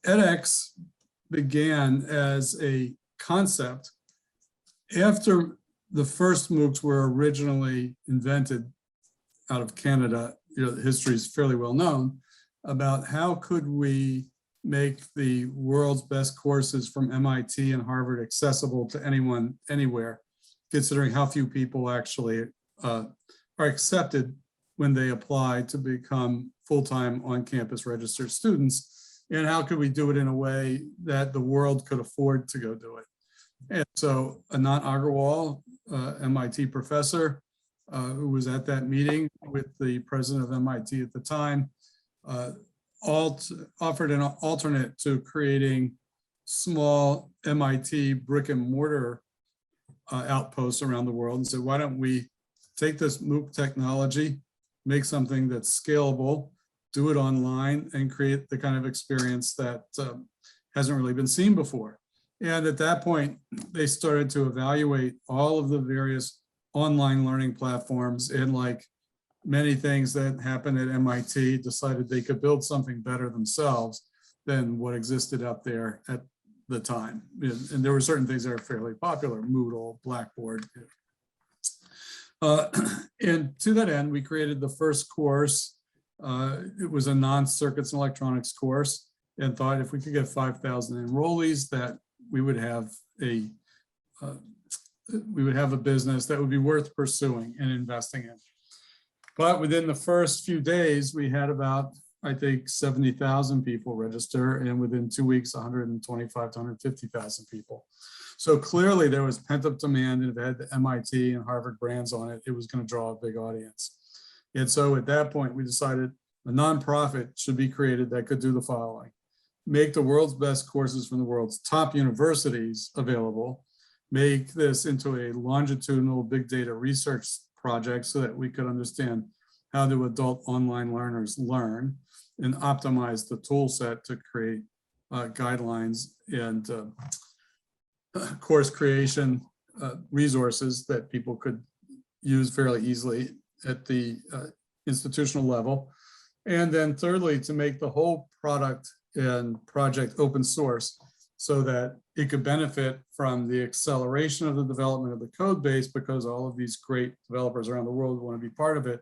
edX began as a concept after the first MOOCs were originally invented out of Canada. The history is fairly well known about how could we make the world's best courses from MIT and Harvard accessible to anyone, anywhere, considering how few people actually are accepted when they apply to become full-time on-campus registered students, and how could we do it in a way that the world could afford to go do it. And so Anant Agarwal, MIT professor, who was at that meeting with the president of MIT at the time, offered an alternate to creating small MIT brick and mortar outposts around the world, and said, why don't we take this MOOC technology, make something that's scalable, do it online, and create the kind of experience that hasn't really been seen before. And at that point, they started to evaluate all of the various online learning platforms, and like many things that happened at MIT, decided they could build something better themselves than what existed out there at the time. And there were certain things that are fairly popular, Moodle, Blackboard. And to that end, we created the first course. It was a non-circuits and electronics course, and thought if we could get 5,000 enrollees, that we would have a business that would be worth pursuing and investing in. But within the first few days, we had about, I think, 70,000 people register, and within 2 weeks, 125 to 150,000 people. So clearly there was pent-up demand, and if it had the MIT and Harvard brands on it, it was going to draw a big audience. And so at that point, we decided a nonprofit should be created that could do the following: make the world's best courses from the world's top universities available, make this into a longitudinal big data research project so that we could understand how do adult online learners learn, and optimize the tool set to create guidelines and course creation resources that people could use fairly easily at the institutional level. And then thirdly, to make the whole product and project open source so that it could benefit from the acceleration of the development of the code base, because all of these great developers around the world want to be part of it,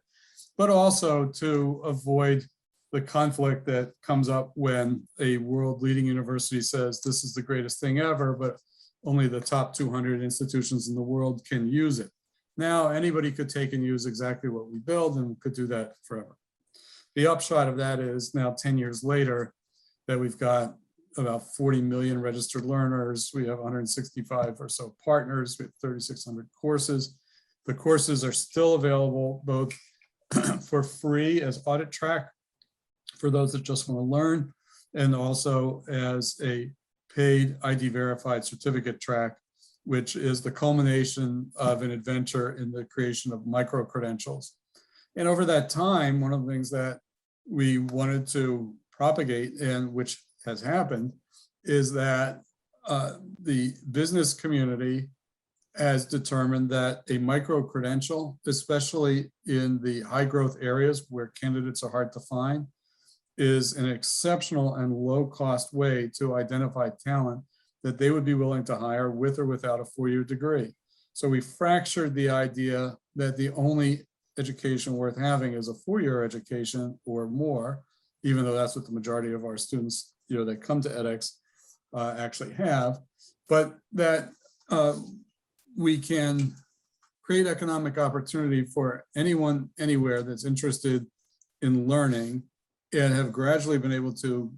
but also to avoid the conflict that comes up when a world leading university says this is the greatest thing ever, but only the top 200 institutions in the world can use it. Now anybody could take and use exactly what we build, and could do that forever. The upshot of that is now 10 years later that we've got about 40 million registered learners. We have 165 or so partners. We have 3,600 courses. The courses are still available both for free as audit track for those that just want to learn, and also as a paid ID verified certificate track, which is the culmination of an adventure in the creation of micro credentials. And over that time, one of the things that we wanted to propagate, and which has happened, is that the business community has determined that a micro credential, especially in the high growth areas where candidates are hard to find, is an exceptional and low cost way to identify talent that they would be willing to hire with or without a 4-year degree. So we fractured the idea that the only education worth having is a 4-year education or more, even though that's what the majority of our students, that come to edX actually have, but that we can create economic opportunity for anyone, anywhere that's interested in learning, and have gradually been able to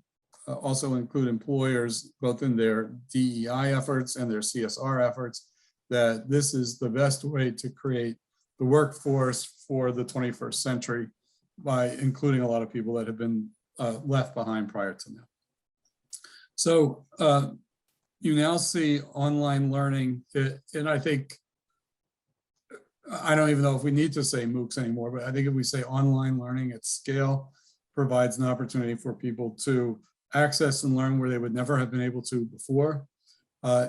also include employers both in their DEI efforts and their CSR efforts, that this is the best way to create the workforce for the 21st century by including a lot of people that have been left behind prior to now. So you now see online learning, and I think, I don't even know if we need to say MOOCs anymore, but I think if we say online learning at scale, provides an opportunity for people to access and learn where they would never have been able to before.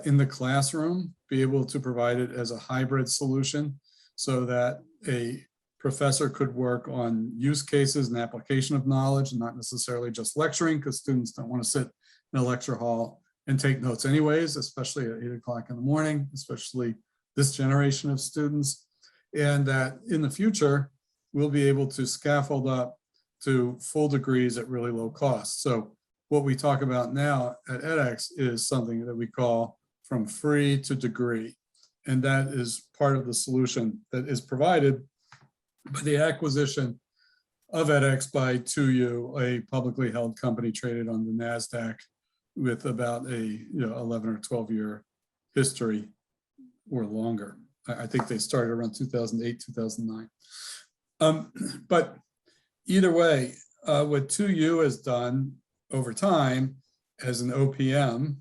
In the classroom, be able to provide it as a hybrid solution so that a professor could work on use cases and application of knowledge, and not necessarily just lecturing, because students don't want to sit in a lecture hall and take notes anyways, especially at 8 o'clock in the morning, especially this generation of students. And that in the future, we'll be able to scaffold up to full degrees at really low cost. So what we talk about now at edX is something that we call from free to degree. And that is part of the solution that is provided by the acquisition of edX by 2U, a publicly held company traded on the NASDAQ with about a 11 or 12 year history or longer. I think they started around 2008, 2009. But either way, what 2U has done over time as an OPM,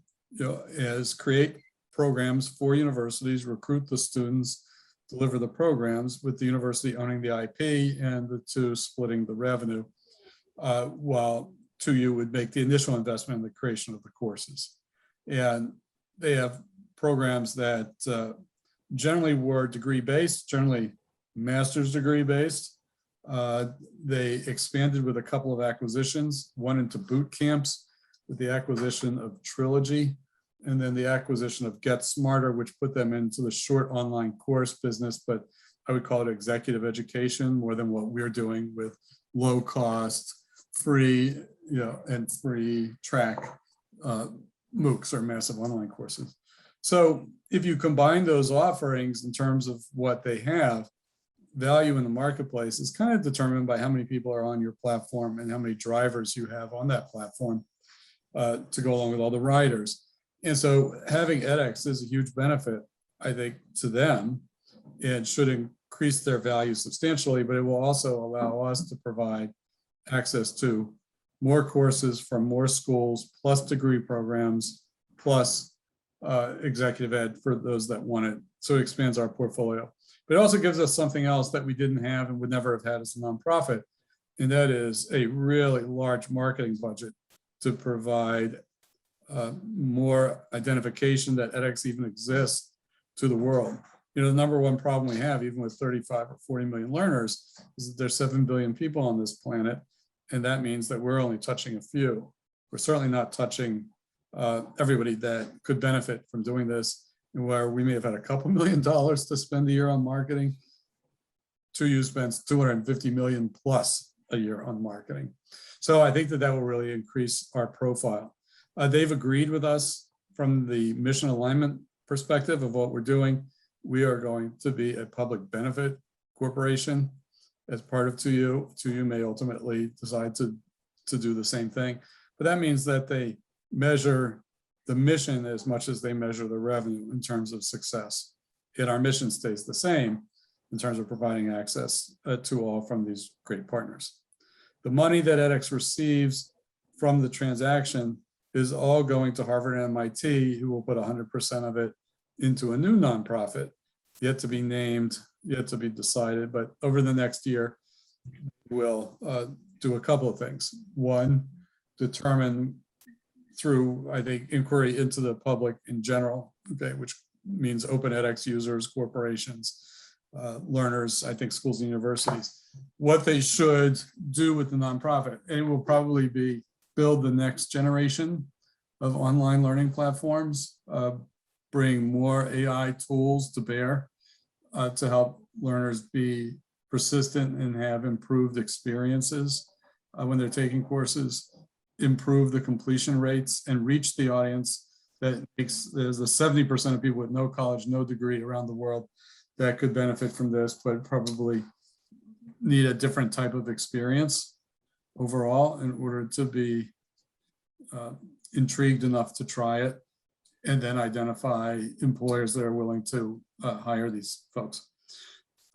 is create programs for universities, recruit the students, deliver the programs, with the university owning the IP and the two splitting the revenue, while 2U would make the initial investment in the creation of the courses. And they have programs that generally were degree-based, generally master's degree-based. They expanded with a couple of acquisitions, one into boot camps with the acquisition of Trilogy, and then the acquisition of Get Smarter, which put them into the short online course business, but I would call it executive education more than what we're doing with low cost, free, and free track MOOCs or massive online courses. So if you combine those offerings in terms of what they have, value in the marketplace is kind of determined by how many people are on your platform and how many drivers you have on that platform to go along with all the riders. And so having edX is a huge benefit, I think, to them, and should increase their value substantially, but it will also allow us to provide access to more courses from more schools, plus degree programs, plus executive ed for those that want it. So it expands our portfolio. But it also gives us something else that we didn't have and would never have had as a nonprofit, and that is a really large marketing budget to provide more identification that edX even exists to the world. The number one problem we have, even with 35 or 40 million learners, is that there's 7 billion people on this planet, and that means that we're only touching a few. We're certainly not touching everybody that could benefit from doing this, and where we may have had a couple $1 million to spend a year on marketing. 2U spends 250 million plus a year on marketing. So I think that that will really increase our profile. They've agreed with us from the mission alignment perspective of what we're doing. We are going to be a public benefit corporation as part of 2U. 2U may ultimately decide to do the same thing, but that means that they measure the mission as much as they measure the revenue in terms of success. And our mission stays the same in terms of providing access to all from these great partners. The money that edX receives from the transaction is all going to Harvard and MIT, who will put 100% of it into a new nonprofit, yet to be named, yet to be decided. But over the next year, we'll do a couple of things. One, determine through, I think, inquiry into the public in general, okay, which means open edX users, corporations, learners, I think schools and universities, what they should do with the nonprofit. And it will probably be build the next generation of online learning platforms, bring more AI tools to bear to help learners be persistent and have improved experiences when they're taking courses, improve the completion rates, and reach the audience that makes, there's the 70% of people with no college, no degree around the world that could benefit from this, but probably need a different type of experience overall in order to be intrigued enough to try it, and then identify employers that are willing to hire these folks.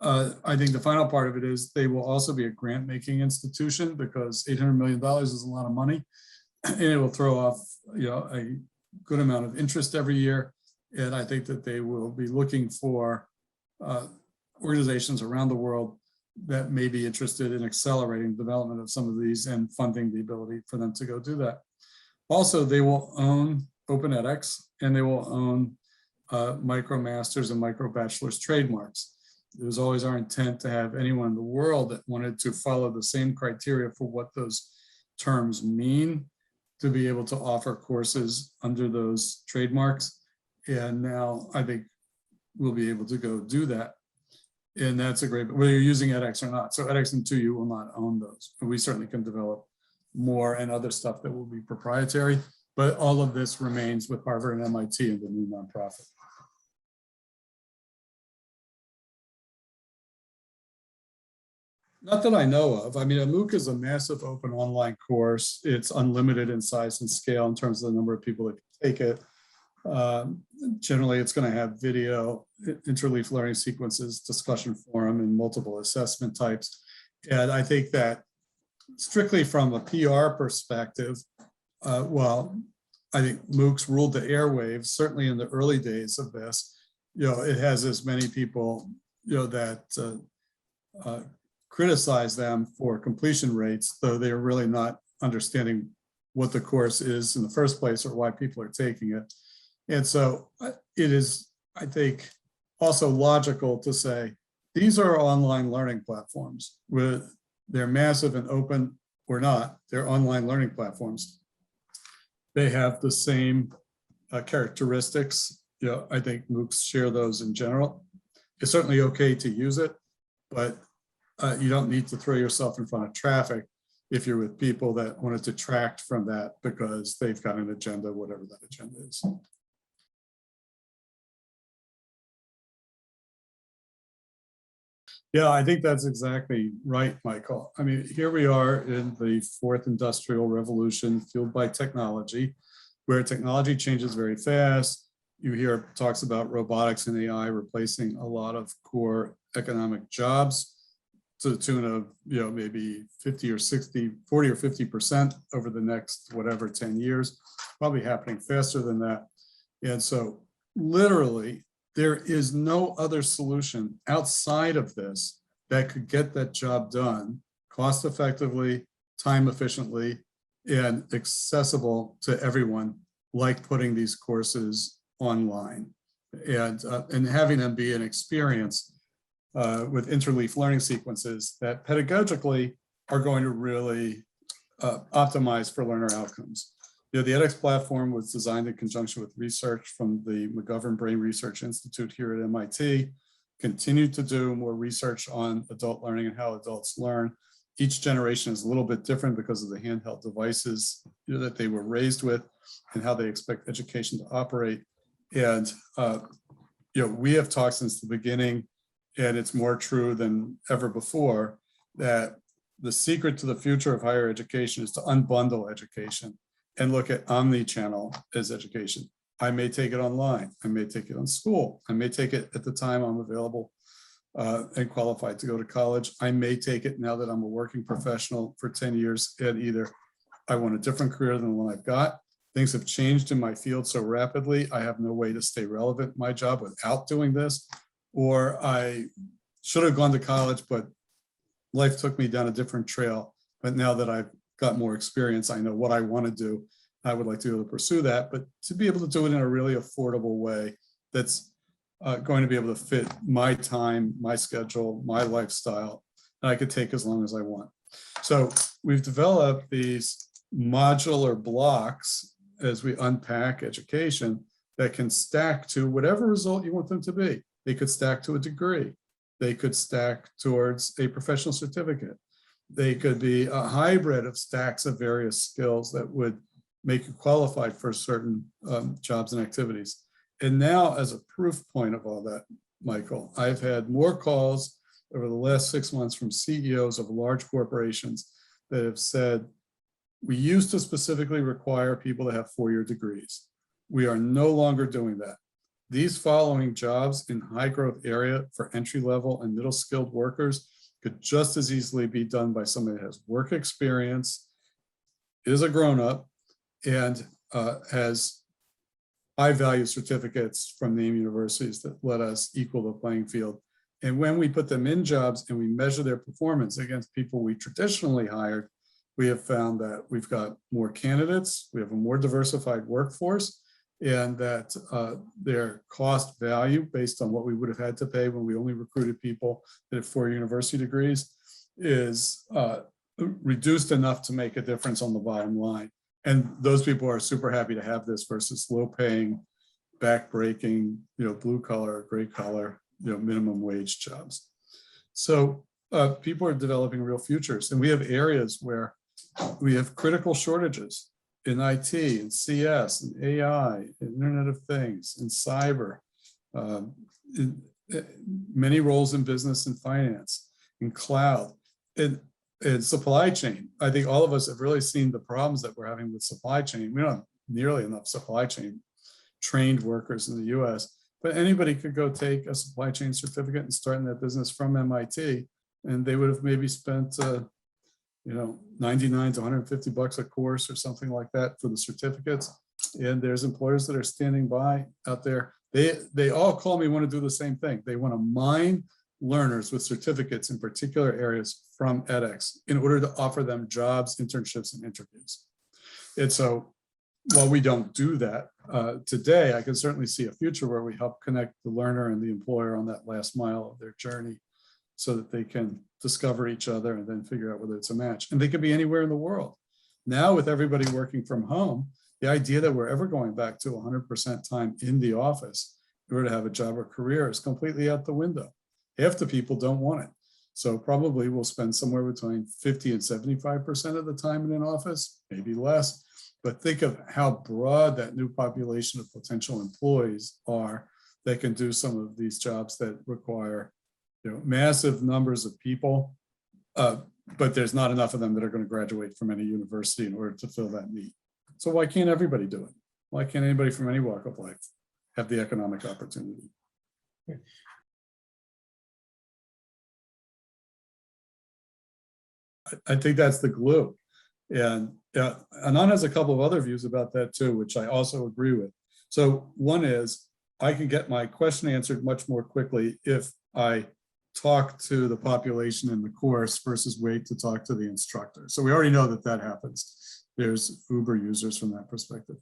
I think the final part of it is they will also be a grant-making institution, because $800 million is a lot of money, and it will throw off a good amount of interest every year. And I think that they will be looking for organizations around the world that may be interested in accelerating the development of some of these and funding the ability for them to go do that. Also, they will own Open edX, and they will own MicroMasters and MicroBachelors trademarks. It was always our intent to have anyone in the world that wanted to follow the same criteria for what those terms mean to be able to offer courses under those trademarks. And now I think we'll be able to go do that. And that's a great, whether you're using edX or not. So edX and 2U will not own those, but we certainly can develop more and other stuff that will be proprietary. But all of this remains with Harvard and MIT and the new nonprofit. Not that I know of. I mean, a MOOC is a massive open online course. It's unlimited in size and scale in terms of the number of people that can take it. Generally, it's going to have video, interleaf learning sequences, discussion forum, and multiple assessment types. And I think that strictly from a PR perspective, well, I think MOOCs ruled the airwaves, certainly in the early days of this. You know, it has as many people, you know, that criticize them for completion rates, though they're really not understanding what the course is in the first place or why people are taking it. And so it is, I think, also logical to say, these are online learning platforms. They're massive and open or not, they're online learning platforms. They have the same characteristics. You know, I think MOOCs share those in general. It's certainly okay to use it, but you don't need to throw yourself in front of traffic if you're with people that want to detract from that because they've got an agenda, whatever that agenda is. Yeah, I think that's exactly right, Michael. I mean, here we are in the fourth industrial revolution fueled by technology, where technology changes very fast. You hear talks about robotics and AI replacing a lot of core economic jobs to the tune of, you know, maybe 50 or 60, 40 or 50% over the next, whatever, 10 years, probably happening faster than that. And so literally, there is no other solution outside of this that could get that job done cost effectively, time efficiently, and accessible to everyone, like putting these courses online and having them be an experience with interleaf learning sequences that pedagogically are going to really optimize for learner outcomes. You know, the edX platform was designed in conjunction with research from the McGovern Brain Research Institute here at MIT, continued to do more research on adult learning and how adults learn. Each generation is a little bit different because of the handheld devices, you know, that they were raised with and how they expect education to operate. And you know, we have talked since the beginning, and it's more true than ever before, that the secret to the future of higher education is to unbundle education and look at omni-channel as education. I may take it online, I may take it on school, I may take it at the time I'm available and qualified to go to college. I may take it now that I'm a working professional for 10 years and either I want a different career than the one I've got. Things have changed in my field so rapidly, I have no way to stay relevant in my job without doing this. Or I should have gone to college, but life took me down a different trail. But now that I've got more experience, I know what I want to do. I would like to be able to pursue that, but to be able to do it in a really affordable way that's going to be able to fit my time, my schedule, my lifestyle, and I could take as long as I want. So we've developed these modular blocks as we unpack education that can stack to whatever result you want them to be. They could stack to a degree. They could stack towards a professional certificate. They could be a hybrid of stacks of various skills that would make you qualified for certain jobs and activities. And now, as a proof point of all that, Michael, I've had more calls over the last 6 months from CEOs of large corporations that have said, we used to specifically require people to have 4-year degrees. We are no longer doing that. These following jobs in high growth area for entry level and middle skilled workers could just as easily be done by somebody that has work experience, is a grown up, and has high value certificates from name universities that let us equal the playing field. And when we put them in jobs and we measure their performance against people we traditionally hired, we have found that we've got more candidates, we have a more diversified workforce, and that their cost value based on what we would have had to pay when we only recruited people that have 4 university degrees is reduced enough to make a difference on the bottom line. And those people are super happy to have this versus low paying, back-breaking, blue collar, gray collar, minimum wage jobs. So people are developing real futures, and we have areas where we have critical shortages in IT and CS and AI, and Internet of Things and cyber, many roles in business and finance, in cloud, and supply chain. I think all of us have really seen the problems that we're having with supply chain. We don't have nearly enough supply chain trained workers in the US, but anybody could go take a supply chain certificate and start in that business from MIT, and they would have maybe spent 99 to 150 bucks a course or something like that for the certificates. And there's employers that are standing by out there. They all call me, want to do the same thing. They want to mine learners with certificates in particular areas from edX in order to offer them jobs, internships, and interviews. And so while we don't do that today, I can certainly see a future where we help connect the learner and the employer on that last mile of their journey so that they can discover each other and then figure out whether it's a match. And they could be anywhere in the world. Now with everybody working from home, the idea that we're ever going back to 100% time in the office in order to have a job or career is completely out the window. Half the people don't want it. So probably we'll spend somewhere between 50 and 75% of the time in an office, maybe less. But think of how broad that new population of potential employees are that can do some of these jobs that require massive numbers of people, but there's not enough of them that are going to graduate from any university in order to fill that need. So why can't everybody do it? Why can't anybody from any walk of life have the economic opportunity? I think that's the glue. And Anand has a couple of other views about that too, which I also agree with. So one is I can get my question answered much more quickly if I talk to the population in the course versus wait to talk to the instructor. So we already know that that happens. There's Uber users from that perspective.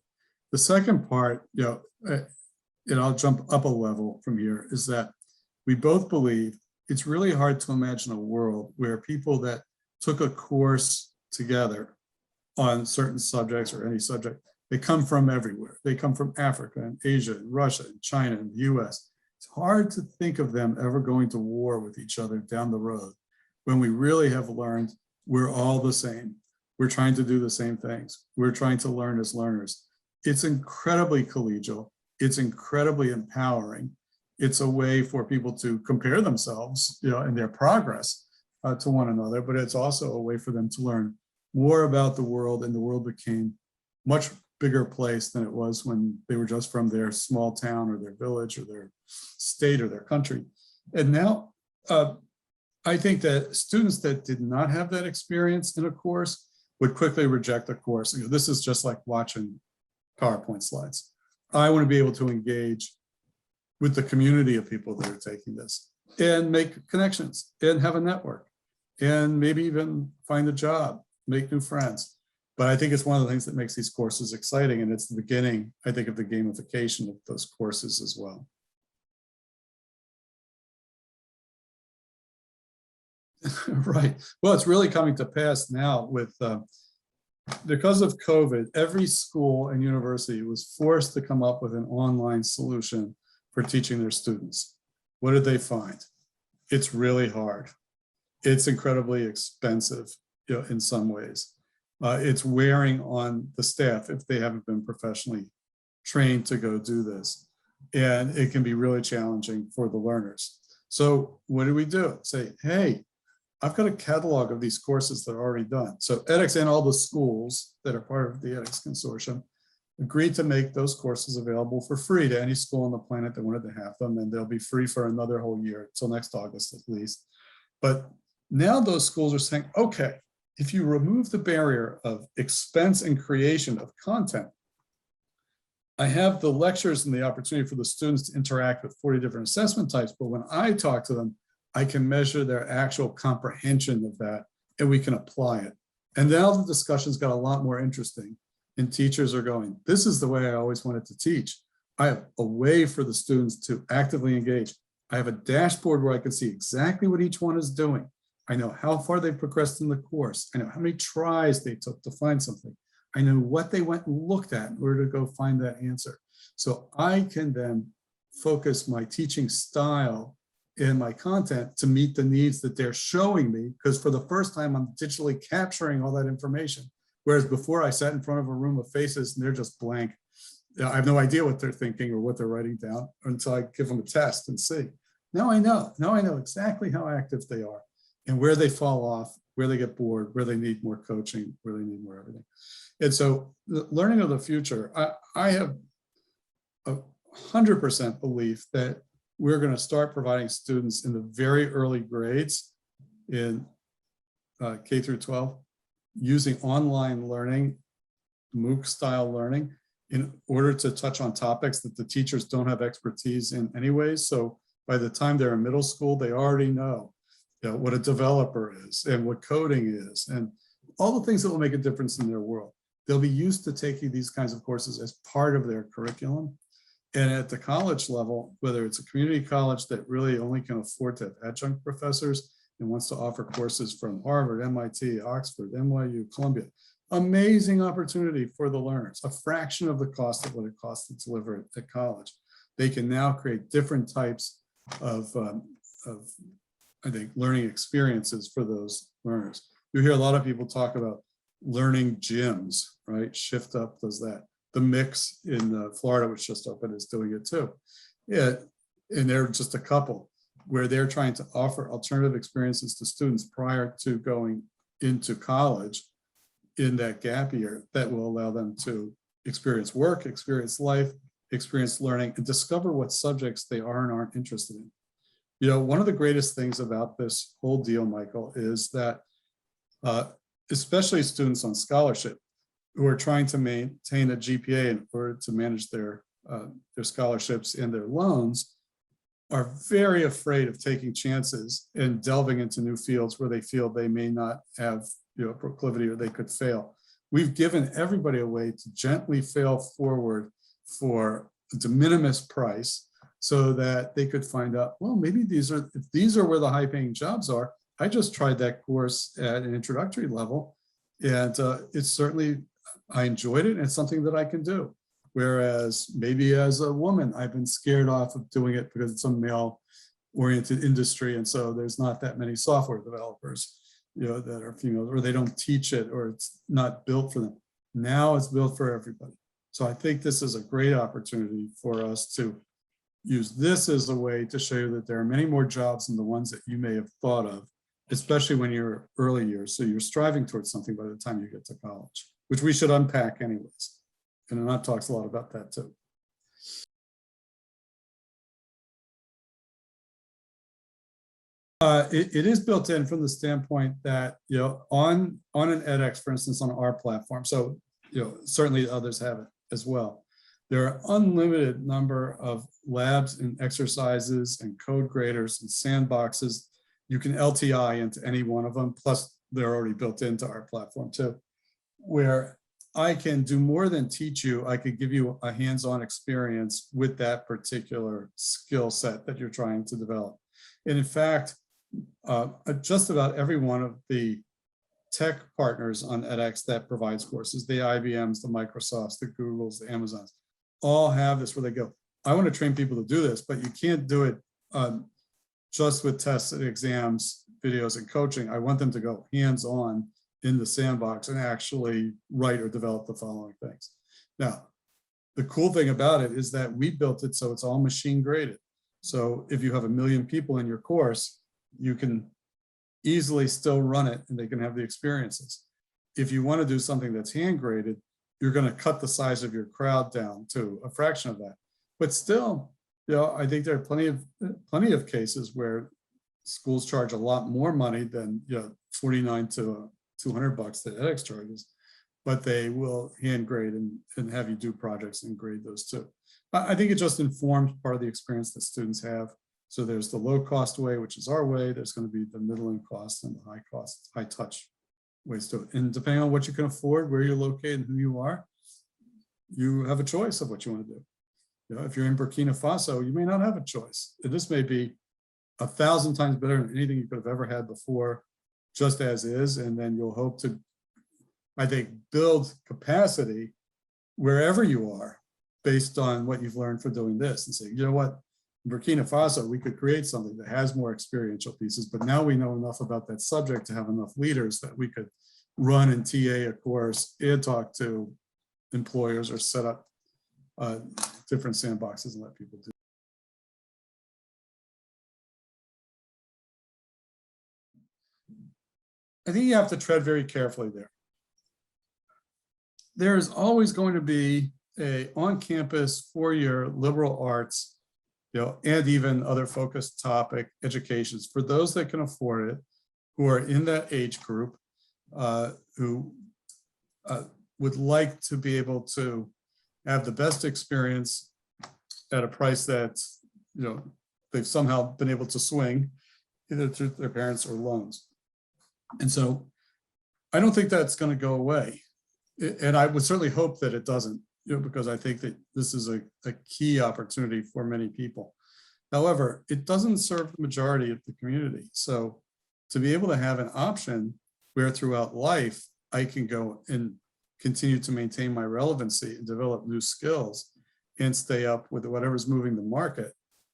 The second part, and I'll jump up a level from here, is that we both believe it's really hard to imagine a world where people that took a course together on certain subjects or any subject, they come from everywhere. They come from Africa and Asia and Russia and China and the US. It's hard to think of them ever going to war with each other down the road when we really have learned we're all the same. We're trying to do the same things. We're trying to learn as learners. It's incredibly collegial. It's incredibly empowering. It's a way for people to compare themselves, in their progress to one another, but it's also a way for them to learn more about the world, and the world became much bigger place than it was when they were just from their small town or their village or their state or their country. And now I think that students that did not have that experience in a course would quickly reject the course. This is just like watching PowerPoint slides. I want to be able to engage with the community of people that are taking this and make connections and have a network and maybe even find a job, make new friends. But I think it's one of the things that makes these courses exciting, and it's the beginning, I think, of the gamification of those courses as well. Right. Well, it's really coming to pass now with, because of COVID, every school and university was forced to come up with an online solution for teaching their students. What did they find? It's really hard. It's incredibly expensive, in some ways. It's wearing on the staff if they haven't been professionally trained to go do this. And it can be really challenging for the learners. So what do? Say, hey, I've got a catalog of these courses that are already done. So edX and all the schools that are part of the edX consortium agreed to make those courses available for free to any school on the planet that wanted to have them. And they'll be free for another whole year, till next August at least. But now those schools are saying, okay, if you remove the barrier of expense and creation of content, I have the lectures and the opportunity for the students to interact with 40 different assessment types. But when I talk to them, I can measure their actual comprehension of that, and we can apply it. And now the discussions got a lot more interesting, and teachers are going, this is the way I always wanted to teach. I have a way for the students to actively engage. I have a dashboard where I can see exactly what each one is doing. I know how far they progressed in the course. I know how many tries they took to find something. I know what they went and looked at in order to go find that answer. So I can then focus my teaching style and my content to meet the needs that they're showing me, because for the first time, I'm digitally capturing all that information. Whereas before I sat in front of a room of faces and they're just blank. I have no idea what they're thinking or what they're writing down until I give them a test and see. Now I know exactly how active they are and where they fall off, where they get bored, where they need more coaching, where they need more everything. And so the learning of the future, I have 100% belief that we're going to start providing students in the very early grades in K through 12 using online learning, MOOC style learning, in order to touch on topics that the teachers don't have expertise in anyways. So by the time they're in middle school, they already know, what a developer is and what coding is and all the things that will make a difference in their world. They'll be used to taking these kinds of courses as part of their curriculum. And at the college level, whether it's a community college that really only can afford to have adjunct professors and wants to offer courses from Harvard, MIT, Oxford, NYU, Columbia, amazing opportunity for the learners, a fraction of the cost of what it costs to deliver it at college. They can now create different types of I think, learning experiences for those learners. You hear a lot of people talk about learning gyms, right? Shift Up does that. The Mix in Florida, which just opened, is doing it too. Yeah, and they're just a couple where they're trying to offer alternative experiences to students prior to going into college in that gap year that will allow them to experience work, experience life, experience learning, and discover what subjects they are and aren't interested in. One of the greatest things about this whole deal, Michael, is that especially students on scholarship who are trying to maintain a GPA in order to manage their scholarships and their loans are very afraid of taking chances and delving into new fields where they feel they may not have proclivity or they could fail. We've given everybody a way to gently fail forward for a de minimis price so that they could find out, well, maybe if these are where the high paying jobs are. I just tried that course at an introductory level and it's certainly, I enjoyed it and it's something that I can do. Whereas maybe as a woman, I've been scared off of doing it because it's a male oriented industry. And so there's not that many software developers, that are female, or they don't teach it, or it's not built for them. Now it's built for everybody. So I think this is a great opportunity for us to use this as a way to show you that there are many more jobs than the ones that you may have thought of, especially when you're early years. So you're striving towards something by the time you get to college, which we should unpack anyways. And Anant talks a lot about that too. It is built in from the standpoint that, on an edX, for instance, on our platform, so, certainly others have it as well. There are unlimited number of labs and exercises and code graders and sandboxes. You can LTI into any one of them, plus they're already built into our platform too, where I can do more than teach you. I could give you a hands-on experience with that particular skill set that you're trying to develop. And in fact, just about every one of the tech partners on edX that provides courses, the IBMs, the Microsofts, the Googles, the Amazons, all have this where they go, I want to train people to do this, but you can't do it just with tests and exams, videos and coaching. I want them to go hands-on in the sandbox and actually write or develop the following things. Now, the cool thing about it is that we built it so it's all machine graded. So if you have 1 million people in your course, you can easily still run it and they can have the experiences. If you want to do something that's hand graded, you're going to cut the size of your crowd down to a fraction of that. But still, I think there are plenty of cases where schools charge a lot more money than $49 to $200 that edX charges, but they will hand grade and have you do projects and grade those too. I think it just informs part of the experience that students have. So there's the low cost way, which is our way. There's going to be the middling cost and the high cost, high touch ways to it. And depending on what you can afford, where you're located and who you are, you have a choice of what you want to do. If you're in Burkina Faso, you may not have a choice. And this may be 1,000 times better than anything you could have ever had before, just as is. And then you'll hope to I think, build capacity wherever you are based on what you've learned for doing this, and say, you know what, in Burkina Faso, we could create something that has more experiential pieces, but now we know enough about that subject to have enough leaders that we could run and TA a course and talk to employers or set up different sandboxes and let people do. I think you have to tread very carefully there. There is always going to be a on-campus four-year liberal arts, and even other focused topic educations for those that can afford it, who are in that age group, who would like to be able to have the best experience at a price that they've somehow been able to swing, either through their parents or loans. And so I don't think that's going to go away. And I would certainly hope that it doesn't, because I think that this is a key opportunity for many people. However, it doesn't serve the majority of the community. So to be able to have an option where throughout life, I can go and continue to maintain my relevancy and develop new skills and stay up with whatever's moving the market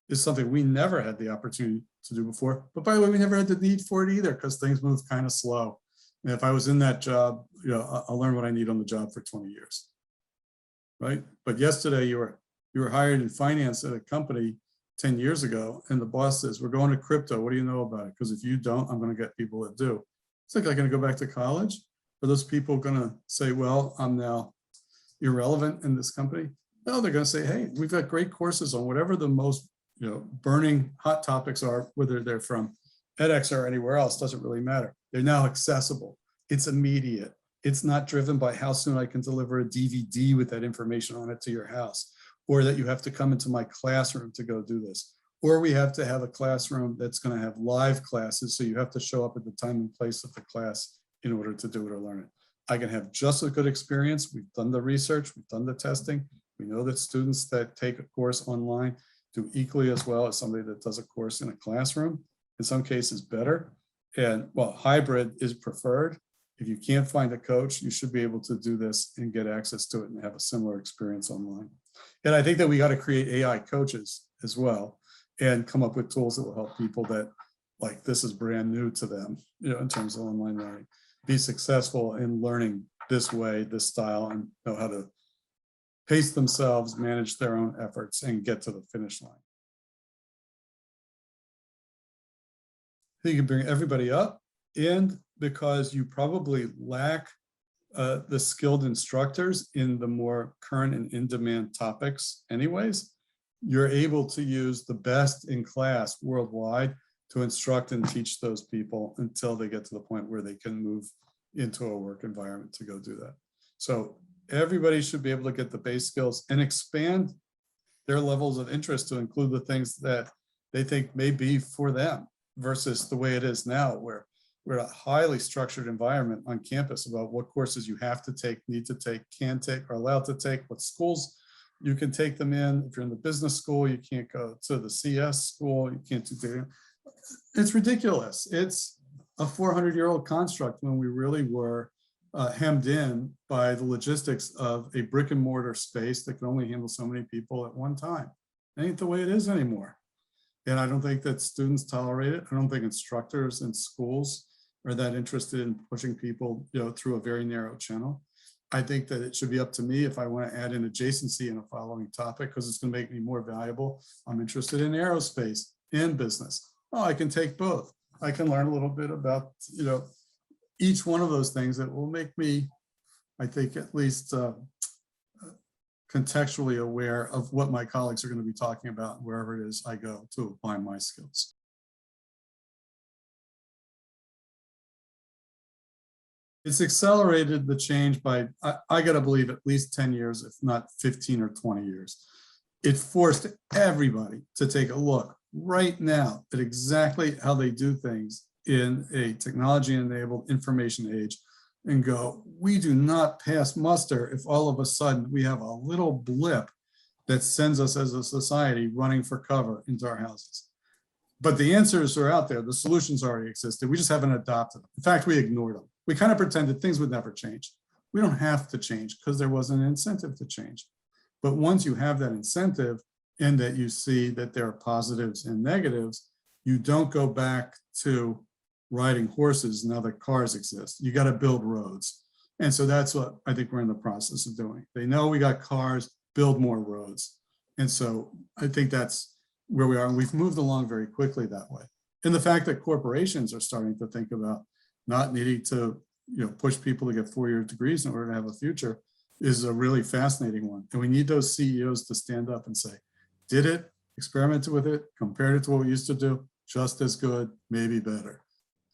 is something we never had the opportunity to do before. But by the way, we never had the need for it either, because things move kind of slow. And if I was in that job, I'll learn what I need on the job for 20 years, right? But yesterday you were hired in finance at a company 10 years ago, and the boss says, we're going to crypto. What do you know about it? Because if you don't, I'm going to get people that do. It's like, I'm going to go back to college. Are those people going to say, well, I'm now irrelevant in this company? No, they're going to say, hey, we've got great courses on whatever the most burning hot topics are, whether they're from edX or anywhere else, doesn't really matter. They're now accessible. It's immediate. It's not driven by how soon I can deliver a DVD with that information on it to your house, or that you have to come into my classroom to go do this, or we have to have a classroom that's going to have live classes, so you have to show up at the time and place of the class in order to do it or learn it. I can have just a good experience. We've done the research, we've done the testing. We know that students that take a course online do equally as well as somebody that does a course in a classroom, in some cases better. And while hybrid is preferred, if you can't find a coach, you should be able to do this and get access to it and have a similar experience online. And I think that we got to create AI coaches as well and come up with tools that will help people that, like, this is brand new to them, in terms of online learning, be successful in learning this way, this style, and know how to pace themselves, manage their own efforts, and get to the finish line. You can bring everybody up, and because you probably lack the skilled instructors in the more current and in-demand topics anyways, you're able to use the best in class worldwide to instruct and teach those people until they get to the point where they can move into a work environment to go do that. So everybody should be able to get the base skills and expand their levels of interest to include the things that they think may be for them, versus the way it is now, where we're in a highly structured environment on campus about what courses you have to take, need to take, can take, are allowed to take, what schools you can take them in. If you're in the business school, you can't go to the CS school, you can't do data. It's ridiculous. It's a 400-year-old construct when we really were hemmed in by the logistics of a brick and mortar space that can only handle so many people at one time. It ain't the way it is anymore. And I don't think that students tolerate it. I don't think instructors in schools are that interested in pushing people, through a very narrow channel. I think that it should be up to me if I want to add in adjacency in a following topic, because it's going to make me more valuable. I'm interested in aerospace and business. Oh, I can take both. I can learn a little bit about, each one of those things that will make me, I think, at least contextually aware of what my colleagues are going to be talking about wherever it is I go to apply my skills. It's accelerated the change by, I got to believe, at least 10 years, if not 15 or 20 years. It forced everybody to take a look right now at exactly how they do things in a technology-enabled information age and go, we do not pass muster if all of a sudden we have a little blip that sends us as a society running for cover into our houses. But the answers are out there. The solutions already existed. We just haven't adopted them. In fact, we ignored them. We kind of pretended things would never change. we don't have to change because there wasn't an incentive to change. But once you have that incentive and that you see that there are positives and negatives, you don't go back to riding horses now that cars exist. You got to build roads. And so that's what I think we're in the process of doing. They know we got cars, build more roads. And so I think that's where we are. And we've moved along very quickly that way. And the fact that corporations are starting to think about not needing to push people to get 4-year degrees in order to have a future is a really fascinating one. And we need those CEOs to stand up and say, did it, experimented with it, compared it to what we used to do, just as good, maybe better.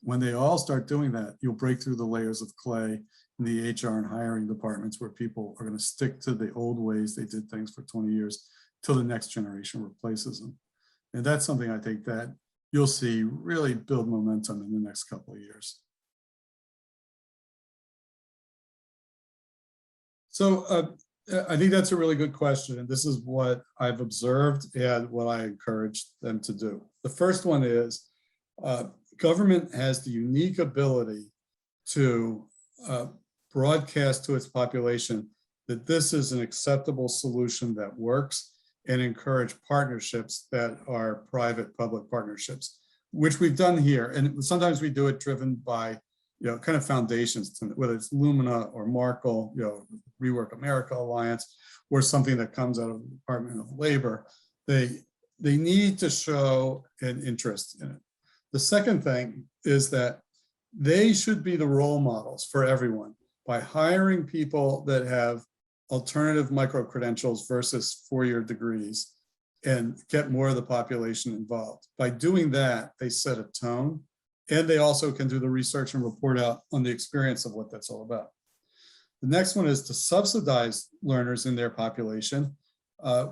When they all start doing that, you'll break through the layers of clay in the HR and hiring departments where people are going to stick to the old ways they did things for 20 years till the next generation replaces them. And that's something I think that you'll see really build momentum in the next couple of years. So I think that's a really good question. And this is what I've observed and what I encourage them to do. The first one is government has the unique ability to broadcast to its population that this is an acceptable solution that works and encourage partnerships that are private-public partnerships, which we've done here. And sometimes we do it driven by kind of foundations, whether it's Lumina or Markle, Rework America Alliance, or something that comes out of the Department of Labor. They need to show an interest in it. The second thing is that they should be the role models for everyone by hiring people that have alternative micro-credentials versus 4-year degrees and get more of the population involved. By doing that, they set a tone, and they also can do the research and report out on the experience of what that's all about. The next one is to subsidize learners in their population,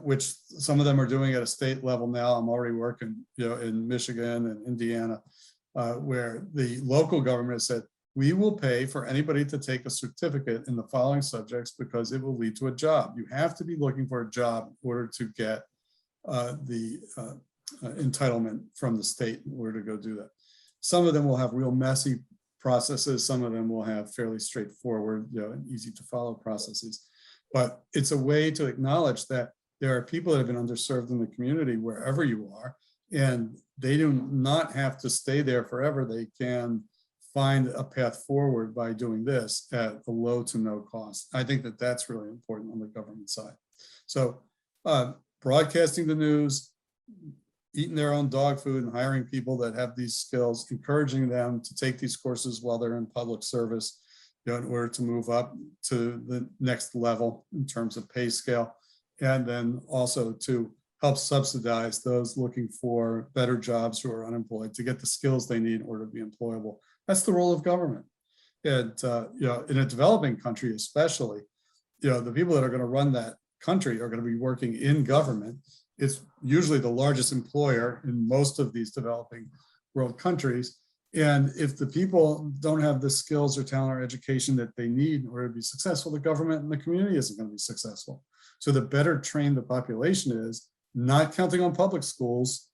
which some of them are doing at a state level now. I'm already working in Michigan and Indiana, where the local government has said, we will pay for anybody to take a certificate in the following subjects because it will lead to a job. You have to be looking for a job in order to get the entitlement from the state in order to go do that. Some of them will have real messy processes. Some of them will have fairly straightforward, and easy to follow processes. But it's a way to acknowledge that there are people that have been underserved in the community wherever you are, and they do not have to stay there forever. They can find a path forward by doing this at a low to no cost. I think that that's really important on the government side. So broadcasting the news, eating their own dog food and hiring people that have these skills, encouraging them to take these courses while they're in public service, in order to move up to the next level in terms of pay scale, and then also to help subsidize those looking for better jobs who are unemployed to get the skills they need in order to be employable. That's the role of government. And in a developing country especially, the people that are going to run that country are going to be working in government. It's usually the largest employer in most of these developing world countries. And if the people don't have the skills or talent or education that they need in order to be successful, the government and the community isn't going to be successful. So the better trained the population is, not counting on public schools,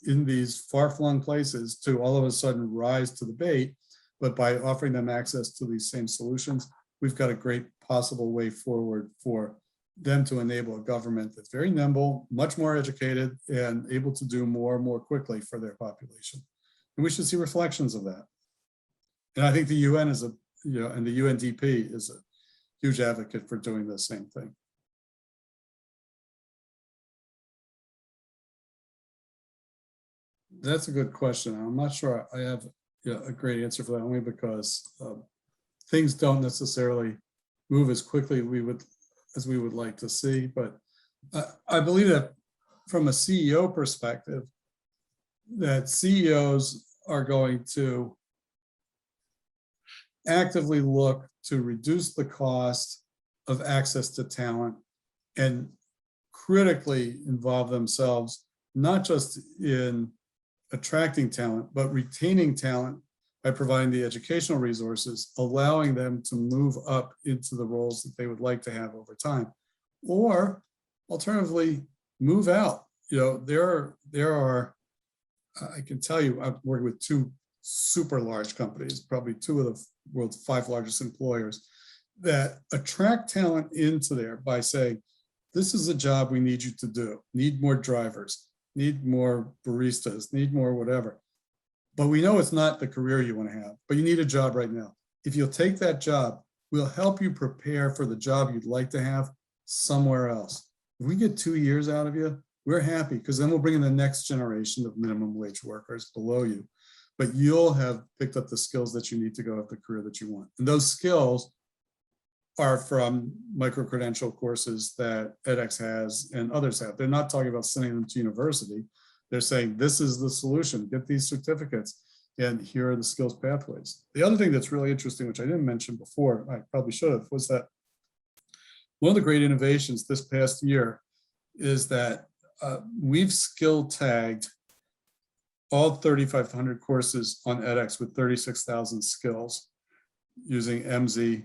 in these far-flung places to all of a sudden rise to the bait, but by offering them access to these same solutions, we've got a great possible way forward for them to enable a government that's very nimble, much more educated, and able to do more and more quickly for their population. And we should see reflections of that. And I think the UN is and the UNDP is a huge advocate for doing the same thing. That's a good question. I'm not sure I have a great answer for that, only because things don't necessarily move as quickly as we would like to see. But I believe that from a CEO perspective, that CEOs are going to actively look to reduce the cost of access to talent and critically involve themselves, not just in attracting talent, but retaining talent by providing the educational resources, allowing them to move up into the roles that they would like to have over time, or alternatively move out. There are, I can tell you, I've worked with 2 super large companies, probably 2 of the world's 5 largest employers, that attract talent into there by saying, this is a job we need you to do, need more drivers, need more baristas, need more whatever. But we know it's not the career you want to have, but you need a job right now. If you'll take that job, we'll help you prepare for the job you'd like to have somewhere else. If we get 2 years out of you, we're happy, because then we'll bring in the next generation of minimum wage workers below you. But you'll have picked up the skills that you need to go have the career that you want. And those skills are from micro-credential courses that edX has and others have. They're not talking about sending them to university. They're saying, this is the solution, get these certificates, and here are the skills pathways. The other thing that's really interesting, which I didn't mention before, I probably should have, was that one of the great innovations this past year is that we've skill tagged all 3,500 courses on edX with 36,000 skills using MZ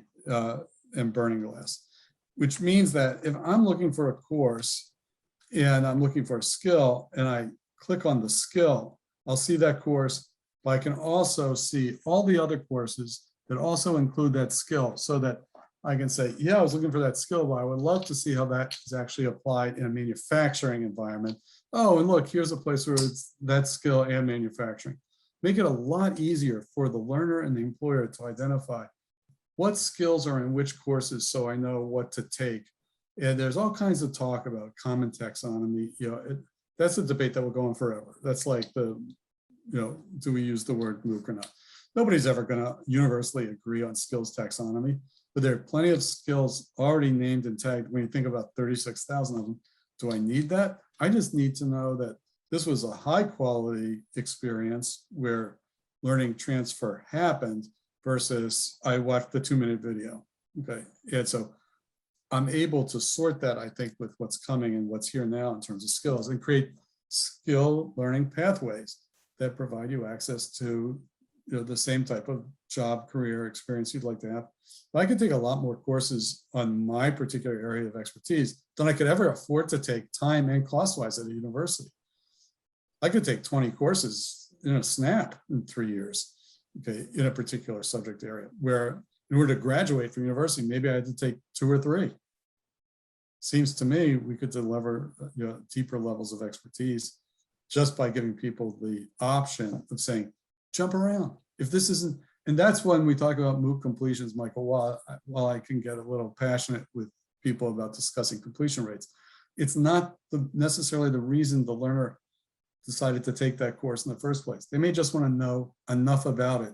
and Burning Glass, which means that if I'm looking for a course and I'm looking for a skill and I click on the skill, I'll see that course, but I can also see all the other courses that also include that skill, so that I can say, yeah, I was looking for that skill, but I would love to see how that is actually applied in a manufacturing environment. Oh, and look, here's a place where it's that skill and manufacturing. Make it a lot easier for the learner and the employer to identify what skills are in which courses, so I know what to take. And there's all kinds of talk about common taxonomy. That's a debate that will go on forever. That's like the, do we use the word MOOC or not? Nobody's ever going to universally agree on skills taxonomy, but there are plenty of skills already named and tagged. When you think about 36,000 of them, do I need that? I just need to know that this was a high quality experience where learning transfer happened versus I watched the 2-minute video. Okay, and so I'm able to sort that, I think, with what's coming and what's here now in terms of skills, and create skill learning pathways that provide you access to the same type of job, career experience you'd like to have. But I could take a lot more courses on my particular area of expertise than I could ever afford to take time and cost-wise at a university. I could take 20 courses in a snap in 3 years, okay, in a particular subject area, where in order to graduate from university, maybe I had to take 2 or 3. Seems to me we could deliver deeper levels of expertise just by giving people the option of saying, jump around. If this isn't, and that's when we talk about MOOC completions, Michael, while I can get a little passionate with people about discussing completion rates, it's not necessarily the reason the learner decided to take that course in the first place. They may just want to know enough about it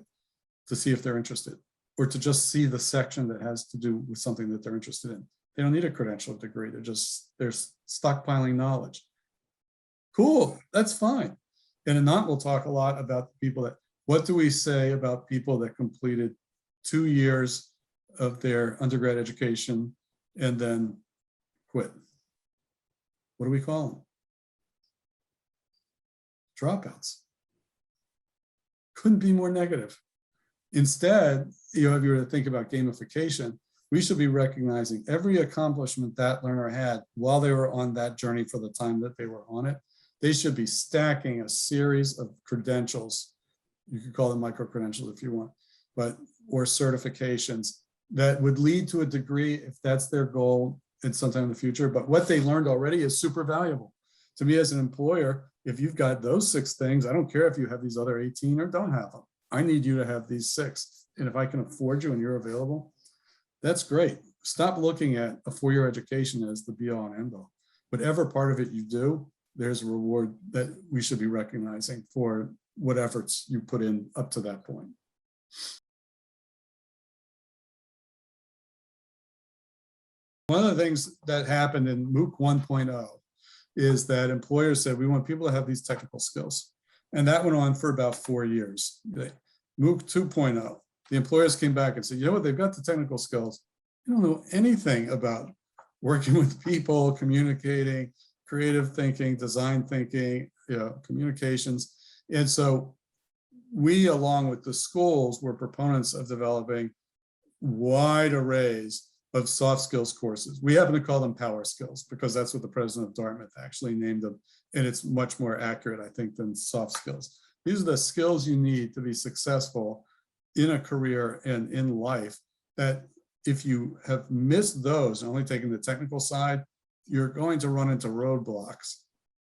to see if they're interested, or to just see the section that has to do with something that they're interested in. They don't need a credential degree. They're stockpiling knowledge. Cool, that's fine. And in that, we'll talk a lot about the people that, what do we say about people that completed 2 years of their undergrad education and then quit? What do we call them? Dropouts. Couldn't be more negative. Instead, if you were to think about gamification, we should be recognizing every accomplishment that learner had while they were on that journey for the time that they were on it. They should be stacking a series of credentials. You could call them micro-credentials if you want, or certifications that would lead to a degree if that's their goal at some time in the future. But what they learned already is super valuable. To me as an employer, if you've got those 6 things, I don't care if you have these other 18 or don't have them. I need you to have these 6. And if I can afford you and you're available, that's great. Stop looking at a 4-year education as the be all and end all. Whatever part of it you do, there's a reward that we should be recognizing for what efforts you put in up to that point. One of the things that happened in MOOC 1.0 is that employers said, we want people to have these technical skills. And that went on for about 4 years. MOOC 2.0, the employers came back and said, you know what, they've got the technical skills. They don't know anything about working with people, communicating, creative thinking, design thinking, communications. And so we, along with the schools, were proponents of developing wide arrays of soft skills courses. We happen to call them power skills because that's what the president of Dartmouth actually named them. And it's much more accurate, I think, than soft skills. These are the skills you need to be successful in a career and in life that if you have missed those and only taken the technical side, you're going to run into roadblocks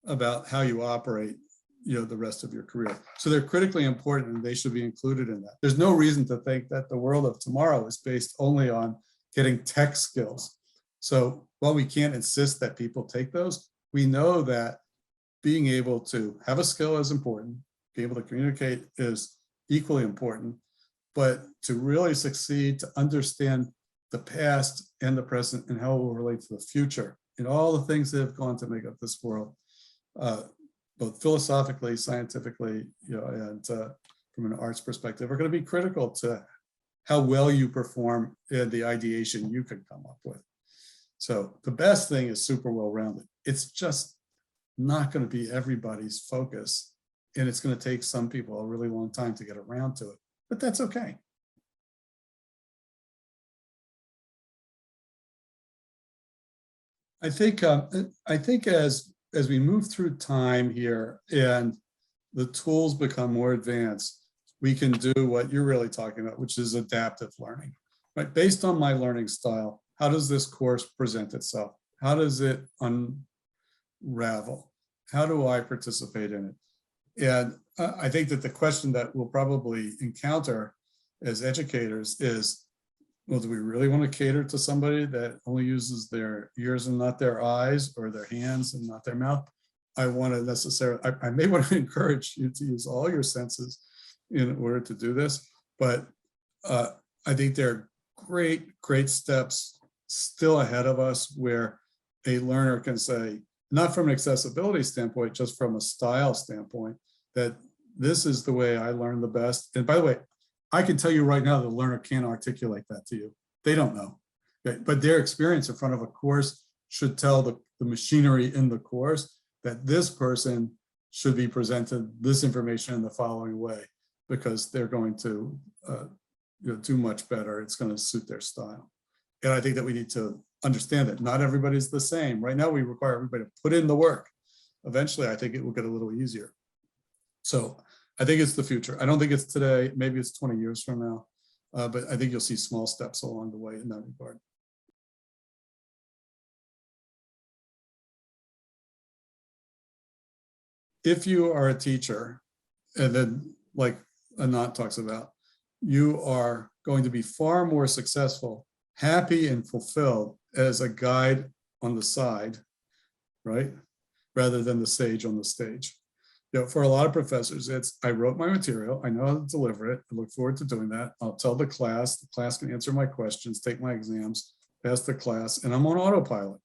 about how you operate, the rest of your career. So they're critically important and they should be included in that. There's no reason to think that the world of tomorrow is based only on getting tech skills. So while we can't insist that people take those, we know that being able to have a skill is important, be able to communicate is equally important, but to really succeed, to understand the past and the present and how it will relate to the future and all the things that have gone to make up this world, both philosophically, scientifically, and from an arts perspective, are going to be critical to how well you perform in the ideation you could come up with. So the best thing is super well-rounded. It's just not going to be everybody's focus, and it's going to take some people a really long time to get around to it, but that's okay. I think as we move through time here and the tools become more advanced, we can do what you're really talking about, which is adaptive learning, right? Based on my learning style, how does this course present itself? How does it unravel? How do I participate in it? And I think that the question that we'll probably encounter as educators is, well, do we really want to cater to somebody that only uses their ears and not their eyes, or their hands and not their mouth? I may want to encourage you to use all your senses in order to do this, but I think there are great steps still ahead of us where a learner can say, not from an accessibility standpoint, just from a style standpoint, that this is the way I learn the best. And by the way, I can tell you right now, the learner can't articulate that to you. They don't know, okay? But their experience in front of a course should tell the machinery in the course that this person should be presented this information in the following way, because they're going to do much better. It's going to suit their style. And I think that we need to understand that not everybody's the same. Right now, we require everybody to put in the work. Eventually, I think it will get a little easier. So I think it's the future. I don't think it's today. Maybe it's 20 years from now, but I think you'll see small steps along the way in that regard. If you are a teacher, and then like Anant talks about, you are going to be far more successful, happy and fulfilled as a guide on the side, right? Rather than the sage on the stage. For a lot of professors, it's, I wrote my material, I know how to deliver it, I look forward to doing that. I'll tell the class can answer my questions, take my exams, pass the class, and I'm on autopilot.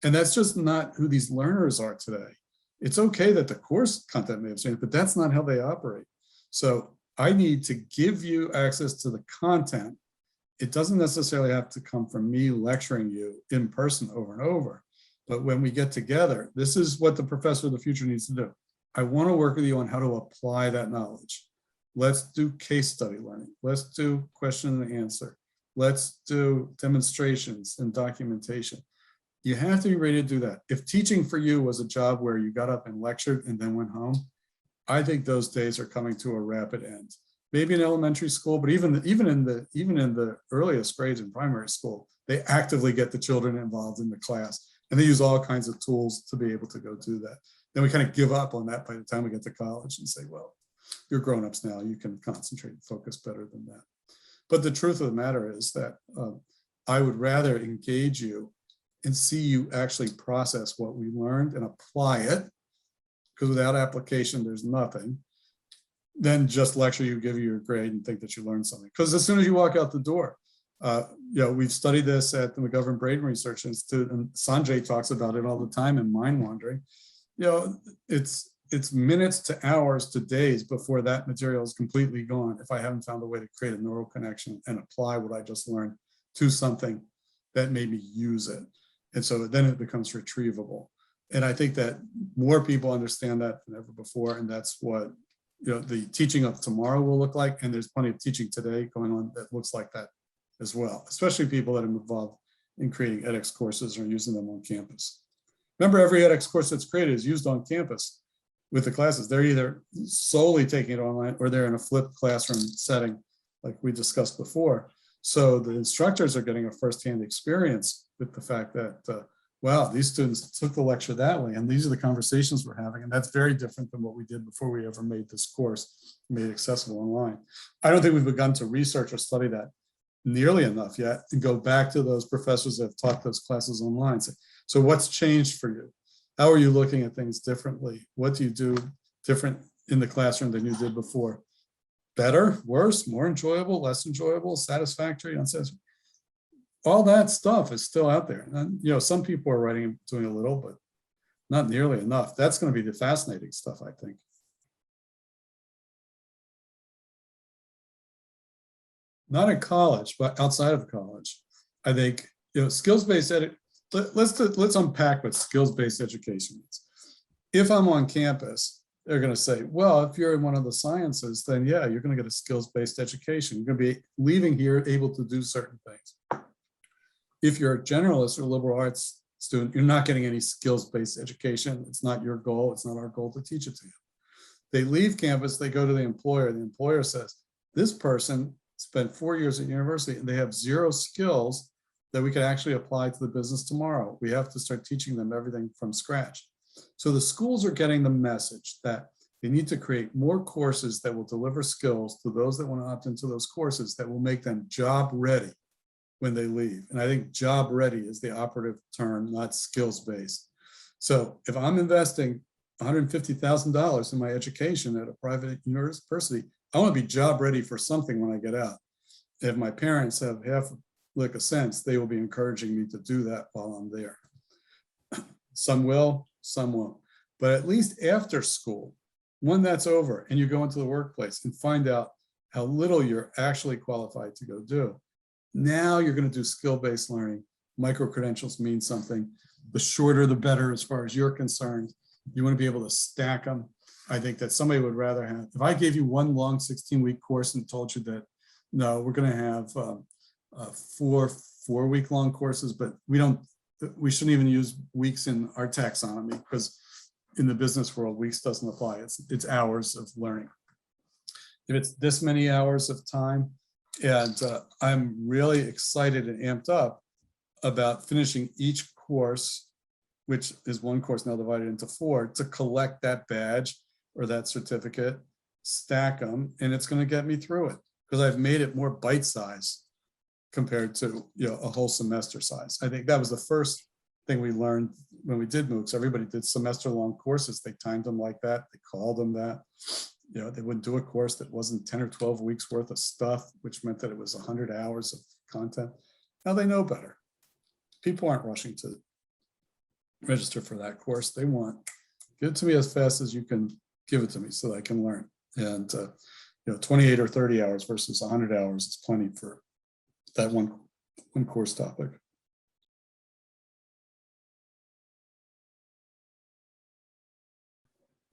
And that's just not who these learners are today. It's okay that the course content may have changed, but that's not how they operate. So I need to give you access to the content. It doesn't necessarily have to come from me lecturing you in person over and over. But when we get together, this is what the professor of the future needs to do. I want to work with you on how to apply that knowledge. Let's do case study learning. Let's do question and answer. Let's do demonstrations and documentation. You have to be ready to do that. If teaching for you was a job where you got up and lectured and then went home, I think those days are coming to a rapid end. Maybe in elementary school, but even in the earliest grades in primary school, they actively get the children involved in the class. And they use all kinds of tools to be able to go do that. Then we kind of give up on that by the time we get to college and say, well, you're grown-ups now, you can concentrate and focus better than that. But the truth of the matter is that I would rather engage you and see you actually process what we learned and apply it, because without application, there's nothing, than just lecture you, give you your grade, and think that you learned something. Because as soon as you walk out the door, we've studied this at the McGovern-Braden Research Institute, and Sanjay talks about it all the time in mind wandering. It's minutes to hours to days before that material is completely gone if I haven't found a way to create a neural connection and apply what I just learned to something that made me use it. And so then it becomes retrievable. And I think that more people understand that than ever before, and that's what the teaching of tomorrow will look like. And there's plenty of teaching today going on that looks like that as well, especially people that are involved in creating edX courses or using them on campus. Remember, every edX course that's created is used on campus with the classes. They're either solely taking it online or they're in a flipped classroom setting like we discussed before. So the instructors are getting a firsthand experience with the fact that, wow, these students took the lecture that way, and these are the conversations we're having. And that's very different than what we did before we ever made this course, made it accessible online. I don't think we've begun to research or study that nearly enough yet, and go back to those professors that have taught those classes online. So what's changed for you? How are you looking at things differently? What do you do different in the classroom than you did before? Better, worse, more enjoyable, less enjoyable, satisfactory, unsatisfactory? All that stuff is still out there. And, you know, some people are writing, doing a little, but not nearly enough. That's going to be the fascinating stuff, I think. Not in college, but outside of college. I think, you know, skills-based let's unpack what skills-based education is. If I'm on campus, they're going to say, well, if you're in one of the sciences, then yeah, you're going to get a skills-based education. You're going to be leaving here able to do certain things. If you're a generalist or liberal arts student, you're not getting any skills-based education. It's not your goal. It's not our goal to teach it to you. They leave campus, they go to the employer. The employer says, this person spent 4 years at university and they have zero skills that we can actually apply to the business tomorrow. We have to start teaching them everything from scratch. So the schools are getting the message that they need to create more courses that will deliver skills to those that want to opt into those courses that will make them job ready when they leave. And I think job ready is the operative term, not skills based. So if I'm investing $150,000 in my education at a private university, I want to be job ready for something when I get out. If my parents have half a lick of sense, they will be encouraging me to do that while I'm there. Some will, some won't. But at least after school, when that's over and you go into the workplace and find out how little you're actually qualified to go do, now you're going to do skill-based learning. Micro-credentials mean something. The shorter, the better as far as you're concerned. You want to be able to stack them. I think that somebody would rather have, if I gave you one long 16-week course and told you that, no, we're going to have four week-long courses, but we shouldn't even use weeks in our taxonomy, because in the business world, weeks doesn't apply. It's hours of learning. If it's this many hours of time, and I'm really excited and amped up about finishing each course, which is one course now divided into 4, to collect that badge or that certificate, stack them, and it's going to get me through it because I've made it more bite-sized compared to, you know, a whole semester size. I think that was the first thing we learned when we did MOOCs. Everybody did semester-long courses. They timed them like that. They called them that. You know, they wouldn't do a course that wasn't 10 or 12 weeks worth of stuff, which meant that it was 100 hours of content. Now they know better. People aren't rushing to register for that course. They want, give it to me as fast as you can give it to me so that I can learn. And, you know, 28 or 30 hours versus 100 hours is plenty for that one course topic.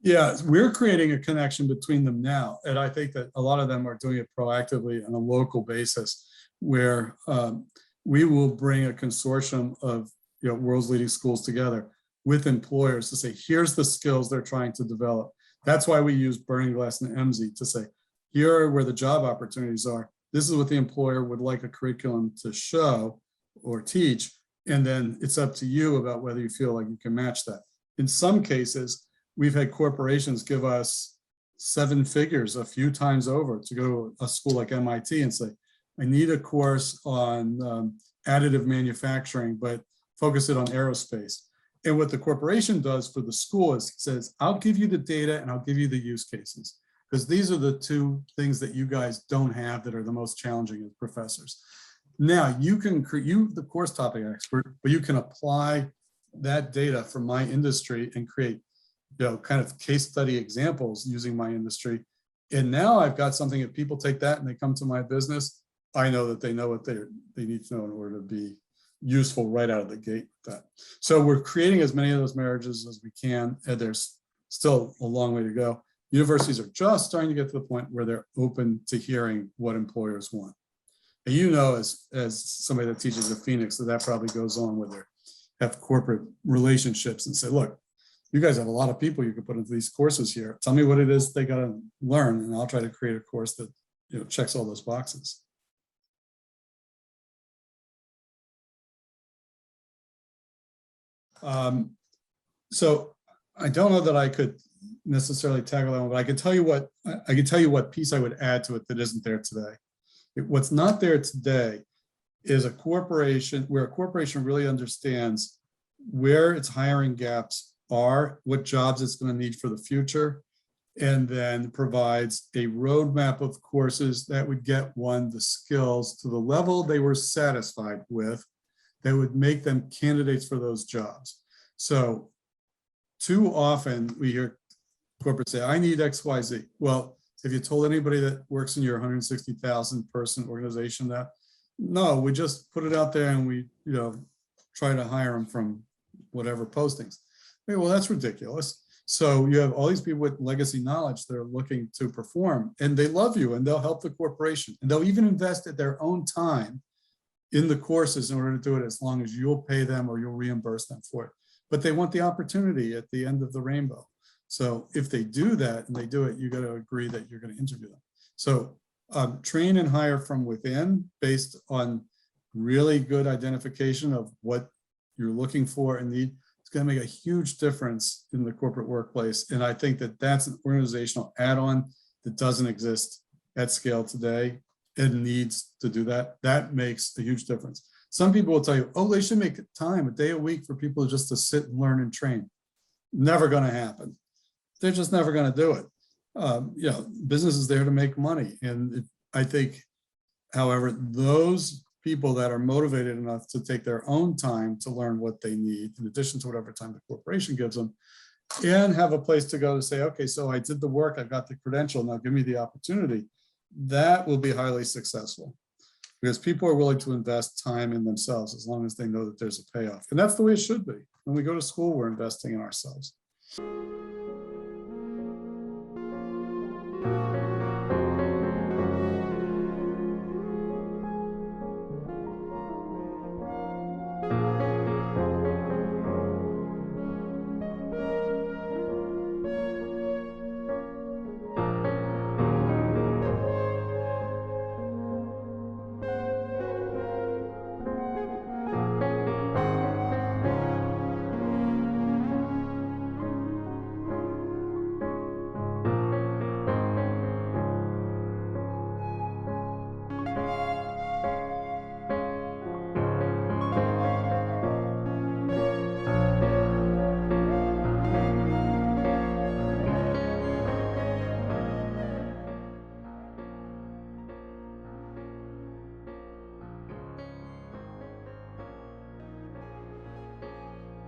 Yeah, we're creating a connection between them now. And I think that a lot of them are doing it proactively on a local basis, where we will bring a consortium of, you know, world's leading schools together with employers to say, here's the skills they're trying to develop. That's why we use Burning Glass and MZ to say, here are where the job opportunities are. This is what the employer would like a curriculum to show or teach. And then it's up to you about whether you feel like you can match that. In some cases, we've had corporations give us 7 figures a few times over to go to a school like MIT and say, I need a course on additive manufacturing, but focus it on aerospace. And what the corporation does for the school is says, I'll give you the data and I'll give you the use cases, because these are the 2 things that you guys don't have that are the most challenging as professors. Now you can create, the course topic expert, but you can apply that data from my industry and create, you know, kind of case study examples using my industry. And now I've got something, if people take that and they come to my business, I know that they know what they need to know in order to be useful right out of the gate with that. So we're creating as many of those marriages as we can, and there's still a long way to go. Universities are just starting to get to the point where they're open to hearing what employers want. And you know, as somebody that teaches at Phoenix, that probably goes on where they have corporate relationships and say, look, you guys have a lot of people you can put into these courses here. Tell me what it is they got to learn, and I'll try to create a course that, you know, checks all those boxes. So I don't know that I could necessarily tackle that one, but I can tell you what piece I would add to it that isn't there today. What's not there today is a corporation where a corporation really understands where its hiring gaps are, what jobs it's going to need for the future, and then provides a roadmap of courses that would get one the skills to the level they were satisfied with that would make them candidates for those jobs. So too often we hear corporates say, I need XYZ. Well, have you told anybody that works in your 160,000 person organization that? No, we just put it out there and we, try to hire them from whatever postings. Okay, well, that's ridiculous. So you have all these people with legacy knowledge that are looking to perform, and they love you and they'll help the corporation, and they'll even invest at their own time in the courses in order to do it, as long as you'll pay them or you'll reimburse them for it. But they want the opportunity at the end of the rainbow. So if they do that and they do it, you got to agree that you're going to interview them. So train and hire from within based on really good identification of what you're looking for and need. It's going to make a huge difference in the corporate workplace. And I think that that's an organizational add-on that doesn't exist at scale today and needs to do that. That makes a huge difference. Some people will tell you, oh, they should make time, a day a week for people just to sit and learn and train. Never going to happen. They're just never going to do it. Business is there to make money. And I think, however, those people that are motivated enough to take their own time to learn what they need, in addition to whatever time the corporation gives them, and have a place to go to say, okay, so I did the work, I've got the credential, now give me the opportunity, that will be highly successful. Because people are willing to invest time in themselves as long as they know that there's a payoff. And that's the way it should be. When we go to school, we're investing in ourselves.